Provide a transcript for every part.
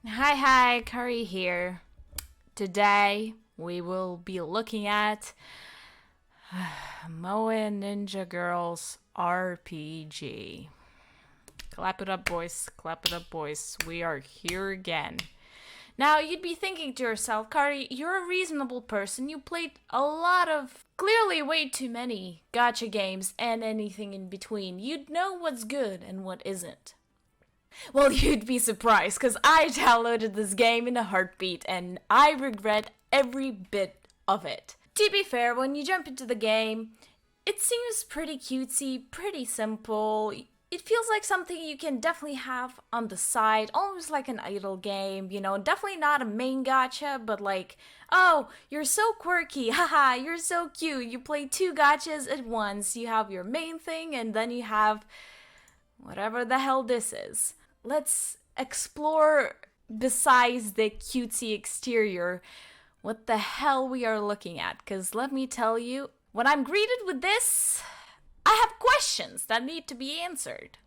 Hi, Curry here. Today we will be looking at Moe Ninja Girls RPG. Clap it up, boys. Clap it up, boys. We are here again. Now, you'd be thinking to yourself, Kari, you're a reasonable person. You played a lot of, clearly way too many gacha games and anything in between. You'd know what's good and what isn't. Well, you'd be surprised, because I downloaded this game in a heartbeat, and I regret every bit of it. To be fair, when you jump into the game, it seems pretty cutesy, pretty simple. It feels like something you can definitely have on the side, almost like an idle game, definitely not a main gacha, but like, oh, you're so quirky, haha, you're so cute, you play two gachas at once, you have your main thing, and then you have whatever the hell this is. Let's explore, besides the cutesy exterior, what the hell we are looking at. Because let me tell you, when I'm greeted with this, I have questions that need to be answered.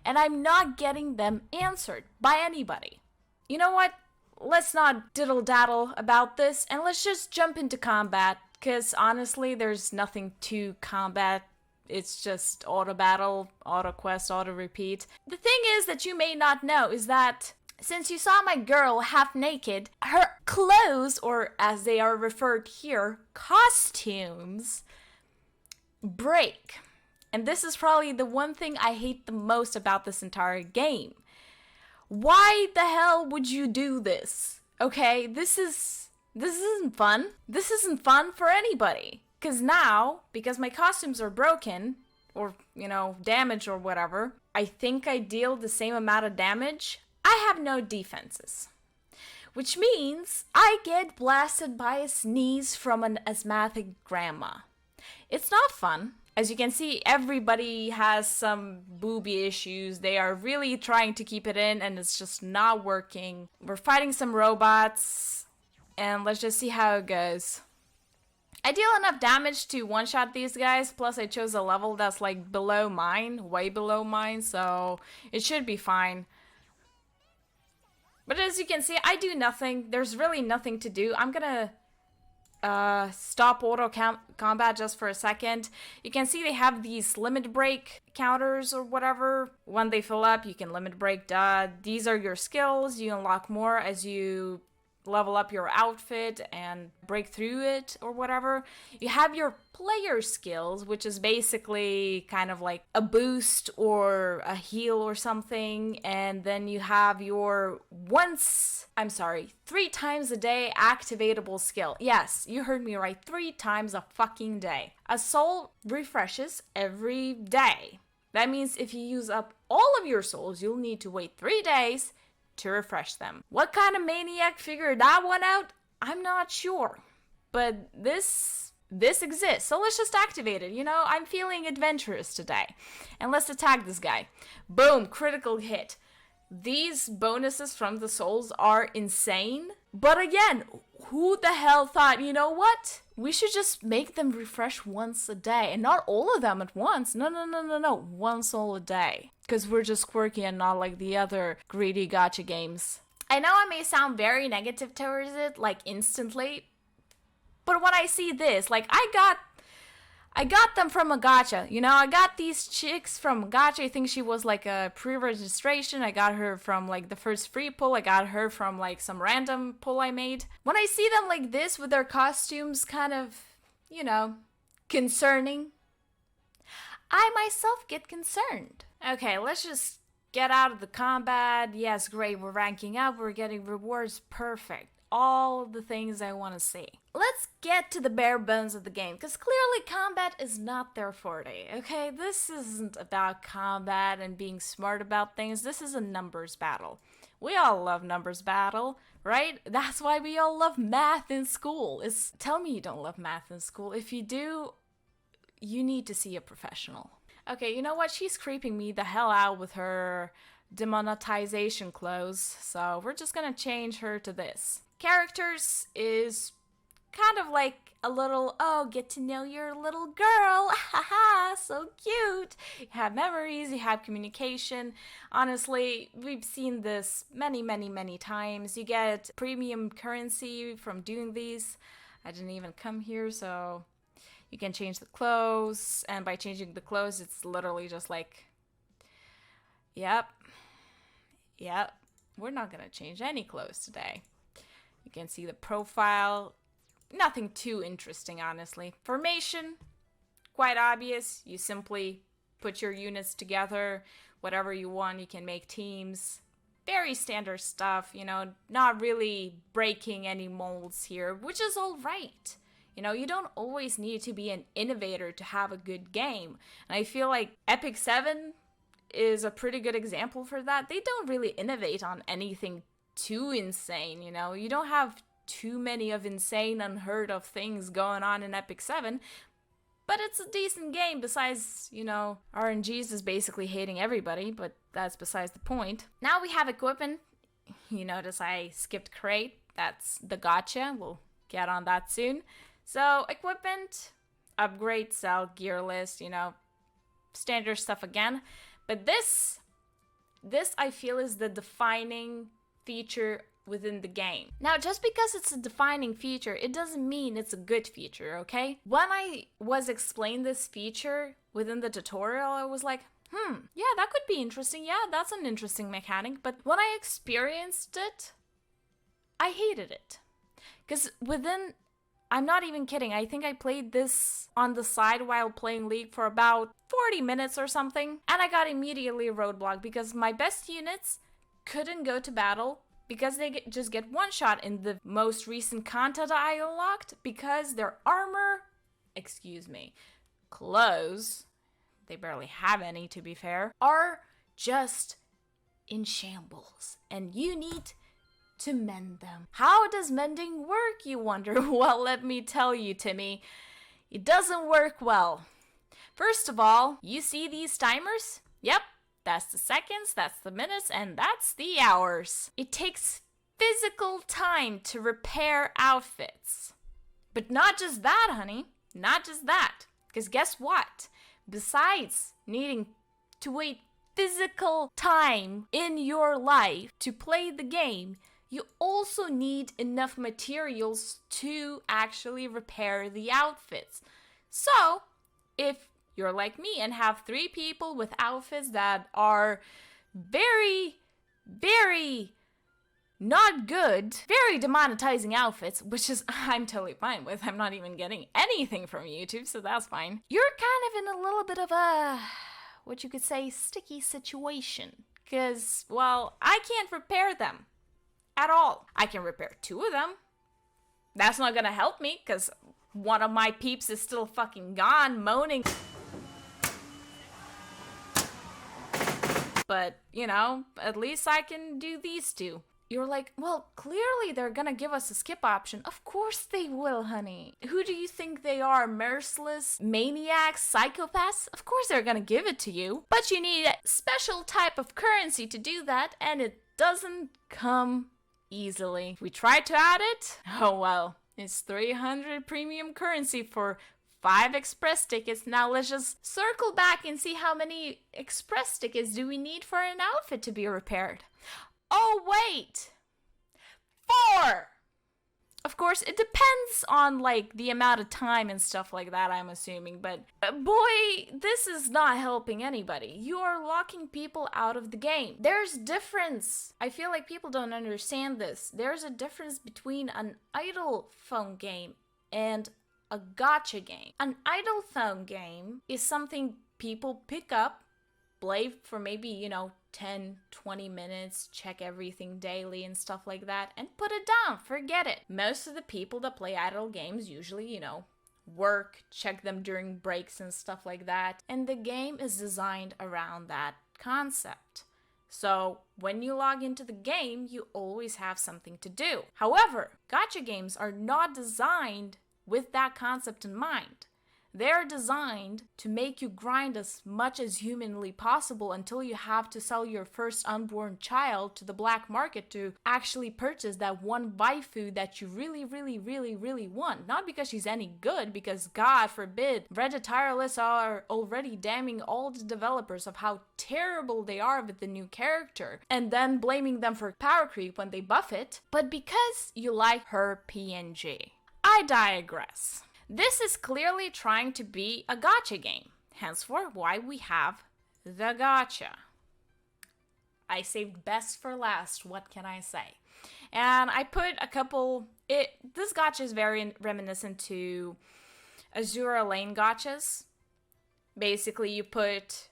And I'm not getting them answered by anybody. You know what? Let's not diddle-daddle about this, and let's just jump into combat. Because honestly, there's nothing to combat. It's just auto battle, auto quest, auto repeat. The thing is that you may not know is that since you saw my girl half naked, her clothes, or as they are referred here, costumes, break. And this is probably the one thing I hate the most about this entire game. Why the hell would you do this? Okay, this isn't fun. This isn't fun for anybody. Because now, because my costumes are broken, or, damaged or whatever, I think I deal the same amount of damage. I have no defenses. Which means I get blasted by a sneeze from an asthmatic grandma. It's not fun. As you can see, everybody has some booby issues. They are really trying to keep it in, and it's just not working. We're fighting some robots, and let's just see how it goes. I deal enough damage to one-shot these guys, plus I chose a level that's like below mine, way below mine, so it should be fine. But as you can see, I do nothing. There's really nothing to do. I'm gonna stop auto combat just for a second. You can see they have these limit break counters or whatever. When they fill up, you can limit break. These are your skills. You unlock more as you level up your outfit and break through it or whatever. You have your player skills, which is basically kind of like a boost or a heal or something. And then you have your 3 times a day activatable skill. Yes, you heard me right, 3 times a fucking day. A soul refreshes every day. That means if you use up all of your souls, you'll need to wait 3 days to refresh them. What kind of maniac figured that one out? I'm not sure. But this exists, so let's just activate it. I'm feeling adventurous today. And let's attack this guy. Boom, critical hit. These bonuses from the souls are insane. But again, who the hell thought, you know what? We should just make them refresh once a day. And not all of them at once. No. One soul a day. Because we're just quirky and not like the other greedy gacha games. I know I may sound very negative towards it, like instantly. But when I see this, like I got them from a gacha. I got these chicks from gacha. I think she was like a pre-registration. I got her from like the first free pull. I got her from like some random pull I made. When I see them like this with their costumes kind of, concerning, I myself get concerned. Okay, let's just get out of the combat. Yes, great, we're ranking up, we're getting rewards, perfect. All the things I want to see. Let's get to the bare bones of the game, because clearly combat is not their forte, okay? This isn't about combat and being smart about things. This is a numbers battle. We all love numbers battle, right? That's why we all love math in school. Tell me you don't love math in school. If you do, you need to see a professional. Okay, you know what? She's creeping me the hell out with her demonetization clothes, so we're just gonna change her to this. Characters is kind of like a little, oh, get to know your little girl. Haha, so cute. You have memories, you have communication. Honestly, we've seen this many, many, many times. You get premium currency from doing these. I didn't even come here, so you can change the clothes. And by changing the clothes, it's literally just like, yep, we're not gonna change any clothes today. You can see the profile. Nothing too interesting, honestly. Formation, quite obvious. You simply put your units together, whatever you want. You can make teams. Very standard stuff, you know, not really breaking any molds here, which is all right. You know, you don't always need to be an innovator to have a good game. And I feel like Epic 7 is a pretty good example for that. They don't really innovate on anything too insane, you know. You don't have too many of insane, unheard of things going on in Epic 7, but it's a decent game. Besides, you know, RNGs is basically hating everybody, but that's besides the point. Now we have equipment. You notice I skipped crate. That's the gotcha. We'll get on that soon. So equipment, upgrade, sell, gear list, you know, standard stuff again. But this I feel is the defining feature within the game. Now, just because it's a defining feature, it doesn't mean it's a good feature, okay? When I was explained this feature within the tutorial, I was like, yeah, that could be interesting. Yeah, that's an interesting mechanic. But when I experienced it, I hated it. Because I'm not even kidding, I think I played this on the side while playing League for about 40 minutes or something. And I got immediately roadblocked because my best units couldn't go to battle because they just get one shot in the most recent content I unlocked because their armor, clothes, they barely have any to be fair, are just in shambles and you need to mend them. How does mending work, you wonder? Well, let me tell you, Timmy, it doesn't work well. First of all, you see these timers? Yep. That's the seconds, that's the minutes, and that's the hours. It takes physical time to repair outfits. But not just that, honey. Not just that. Because guess what? Besides needing to wait physical time in your life to play the game, you also need enough materials to actually repair the outfits. So, if you're like me and have 3 people with outfits that are very, very not good, very demonetizing outfits, which is I'm totally fine with. I'm not even getting anything from YouTube, so that's fine. You're kind of in a little bit of a, what you could say, sticky situation. Because, well, I can't repair them at all. I can repair 2 of them. That's not gonna help me, because one of my peeps is still fucking gone, moaning. But, you know, at least I can do these 2. You're like, well, clearly they're gonna give us a skip option. Of course they will, honey. Who do you think they are? Merciless maniacs, psychopaths? Of course they're gonna give it to you. But you need a special type of currency to do that, and it doesn't come easily. We tried to add it. Oh well, it's 300 premium currency for 5 express tickets. Now let's just circle back and see how many express tickets do we need for an outfit to be repaired. Oh wait! 4! Of course, it depends on like the amount of time and stuff like that, I'm assuming, but boy, this is not helping anybody. You are locking people out of the game. There's difference. I feel like people don't understand this. There's a difference between an idle phone game and a gacha game. An idle phone game is something people pick up, play for maybe, 10, 20 minutes, check everything daily and stuff like that, and put it down, forget it. Most of the people that play idle games usually, work, check them during breaks and stuff like that, and the game is designed around that concept. So when you log into the game, you always have something to do. However, gacha games are not designed with that concept in mind. They're designed to make you grind as much as humanly possible until you have to sell your first unborn child to the black market to actually purchase that one waifu that you really, really, really, really want. Not because she's any good, because God forbid, Reddit tirelists are already damning all the developers of how terrible they are with the new character, and then blaming them for power creep when they buff it, but because you like her PNG. I digress. This is clearly trying to be a gacha game, henceforth why we have the gacha. I saved best for last, what can I say? And I put a couple, this gacha is very reminiscent to Azura Lane gachas. Basically, you put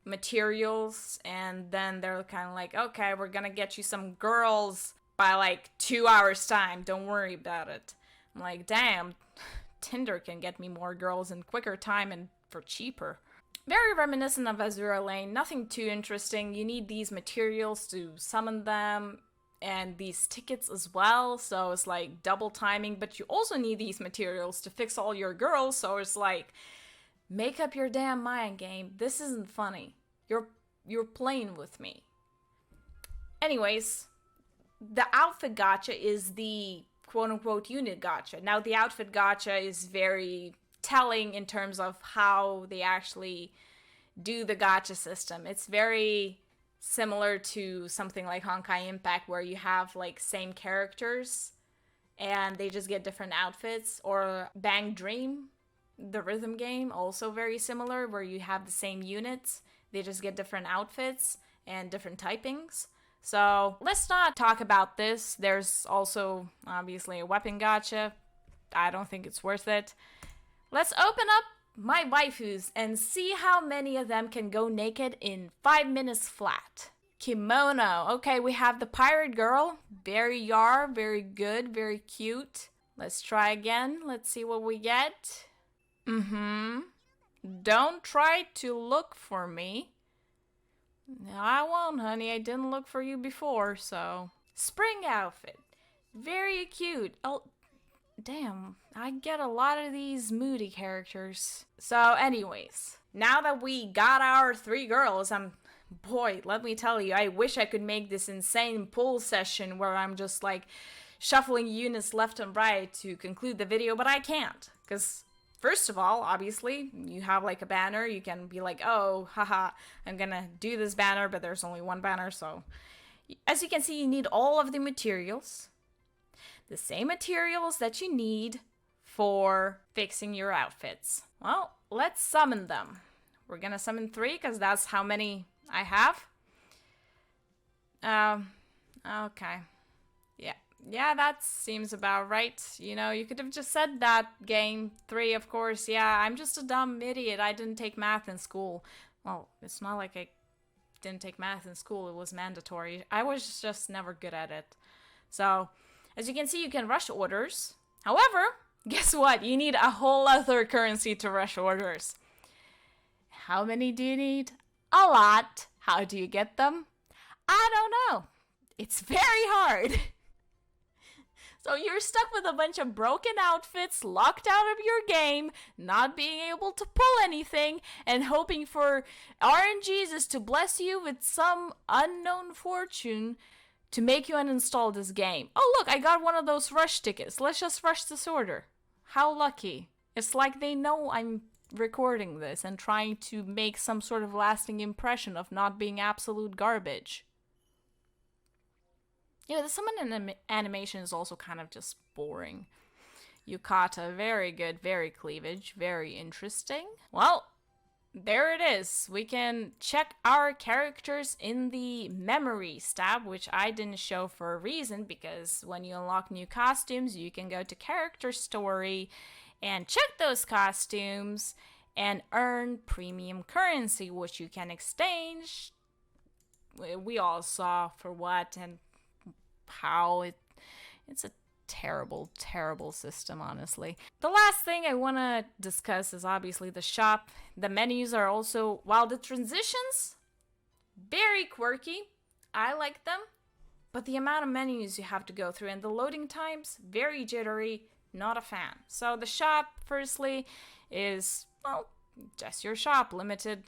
materials and then they're kind of like, okay, we're gonna get you some girls by like 2 hours time, don't worry about it. I'm like, damn, Tinder can get me more girls in quicker time and for cheaper. Very reminiscent of Azura Lane, nothing too interesting. You need these materials to summon them and these tickets as well, so it's like double timing, but you also need these materials to fix all your girls, so it's like, make up your damn mind, game. This isn't funny. You're playing with me. Anyways, the outfit gacha is the quote-unquote unit gacha. Now, the outfit gacha is very telling in terms of how they actually do the gacha system. It's very similar to something like Honkai Impact, where you have like same characters and they just get different outfits, or Bang Dream, the rhythm game, also very similar, where you have the same units, they just get different outfits and different typings. So let's not talk about this. There's also obviously a weapon gacha. I don't think it's worth it. Let's open up my waifus and see how many of them can go naked in 5 minutes flat. Kimono. Okay, we have the pirate girl. Very very good, very cute. Let's try again. Let's see what we get. Don't try to look for me. No, I won't, honey. I didn't look for you before, so. Spring outfit. Very cute. Oh, damn. I get a lot of these moody characters. So, anyways. Now that we got our 3 girls, boy, let me tell you, I wish I could make this insane pull session where I'm just, like, shuffling units left and right to conclude the video, but I can't. Because first of all, obviously, you have like a banner. You can be like, oh, haha, I'm gonna do this banner, but there's only one banner. So as you can see, you need all of the materials. The same materials that you need for fixing your outfits. Well, let's summon them. We're gonna summon 3 because that's how many I have. Okay. Yeah, that seems about right. You know, you could have just said that, game 3, of course. Yeah, I'm just a dumb idiot. I didn't take math in school. Well, it's not like I didn't take math in school. It was mandatory. I was just never good at it. So, as you can see, you can rush orders. However, guess what? You need a whole other currency to rush orders. How many do you need? A lot. How do you get them? I don't know. It's very hard. So you're stuck with a bunch of broken outfits, locked out of your game, not being able to pull anything, and hoping for RNGesus to bless you with some unknown fortune to make you uninstall this game. Oh look, I got one of those rush tickets. Let's just rush this order. How lucky. It's like they know I'm recording this and trying to make some sort of lasting impression of not being absolute garbage. Yeah, the summon animation is also kind of just boring. Yukata, very good, very cleavage, very interesting. Well, there it is. We can check our characters in the memories tab, which I didn't show for a reason, because when you unlock new costumes, you can go to character story and check those costumes and earn premium currency, which you can exchange. We all saw for what and how it's a terrible system, honestly. The last thing I want to discuss is obviously the shop. The menus are also, while the transitions, very quirky. I like them, but the amount of menus you have to go through and the loading times, very jittery, not a fan. So the shop, firstly, is, well, just your shop, limited,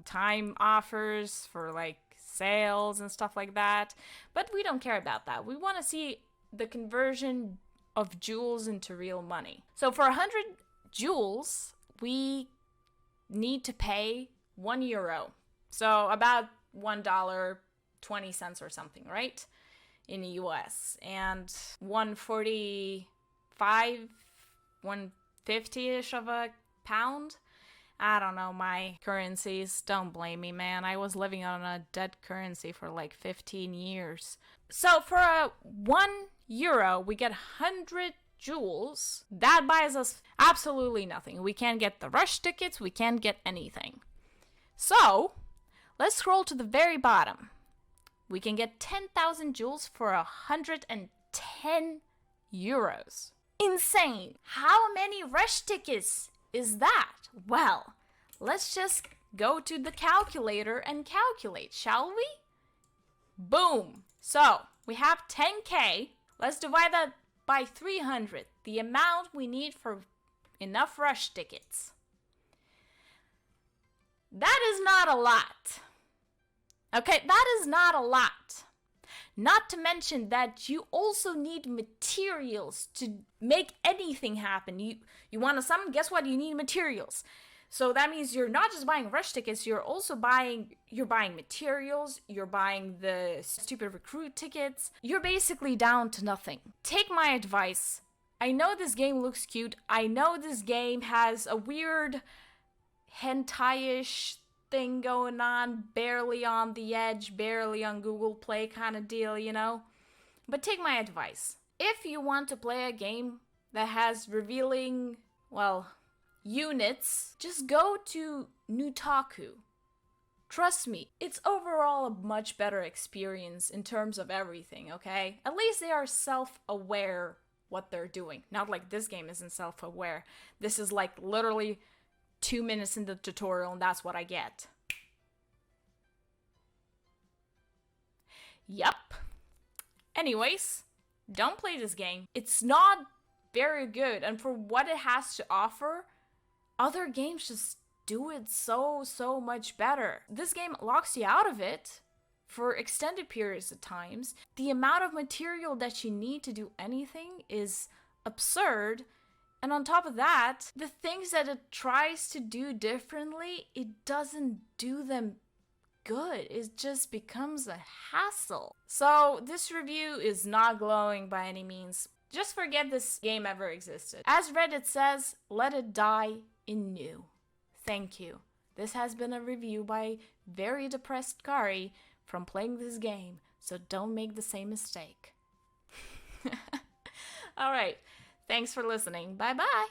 time offers for like sales and stuff like that. But we don't care about that. We want to see the conversion of jewels into real money. So for 100 jewels, we need to pay €1. So about $1.20 or something, right? In the US. And 145, 150-ish of a pound. I don't know my currencies. Don't blame me, man. I was living on a dead currency for like 15 years. So for a €1, we get 100 jewels. That buys us absolutely nothing. We can't get the rush tickets. We can't get anything. So let's scroll to the very bottom. We can get 10,000 jewels for €110. Insane. How many rush tickets is that? Well, let's just go to the calculator and calculate, shall we? Boom. So, we have 10K. Let's divide that by 300, the amount we need for enough rush tickets. That is not a lot. Okay, that is not a lot. Not to mention that you also need materials to make anything happen. You want to summon? Guess what? You need materials. So that means you're not just buying rush tickets, you're buying materials, you're buying the stupid recruit tickets. You're basically down to nothing. Take my advice. I know this game looks cute. I know this game has a weird hentai-ish thing going on, barely on the edge, barely on Google Play kind of deal, But take my advice. If you want to play a game that has revealing, units, just go to Nutaku. Trust me, it's overall a much better experience in terms of everything, okay? At least they are self-aware what they're doing. Not like this game isn't self-aware. This is like literally 2 minutes in the tutorial and that's what I get. Yup. Anyways, don't play this game. It's not very good, and for what it has to offer, other games just do it so much better. This game locks you out of it for extended periods of times. The amount of material that you need to do anything is absurd. And on top of that, the things that it tries to do differently, it doesn't do them good. It just becomes a hassle. So this review is not glowing by any means. Just forget this game ever existed. As Reddit says, let it die in new. Thank you. This has been a review by very depressed Kari from playing this game, so don't make the same mistake. Alright, thanks for listening. Bye-bye.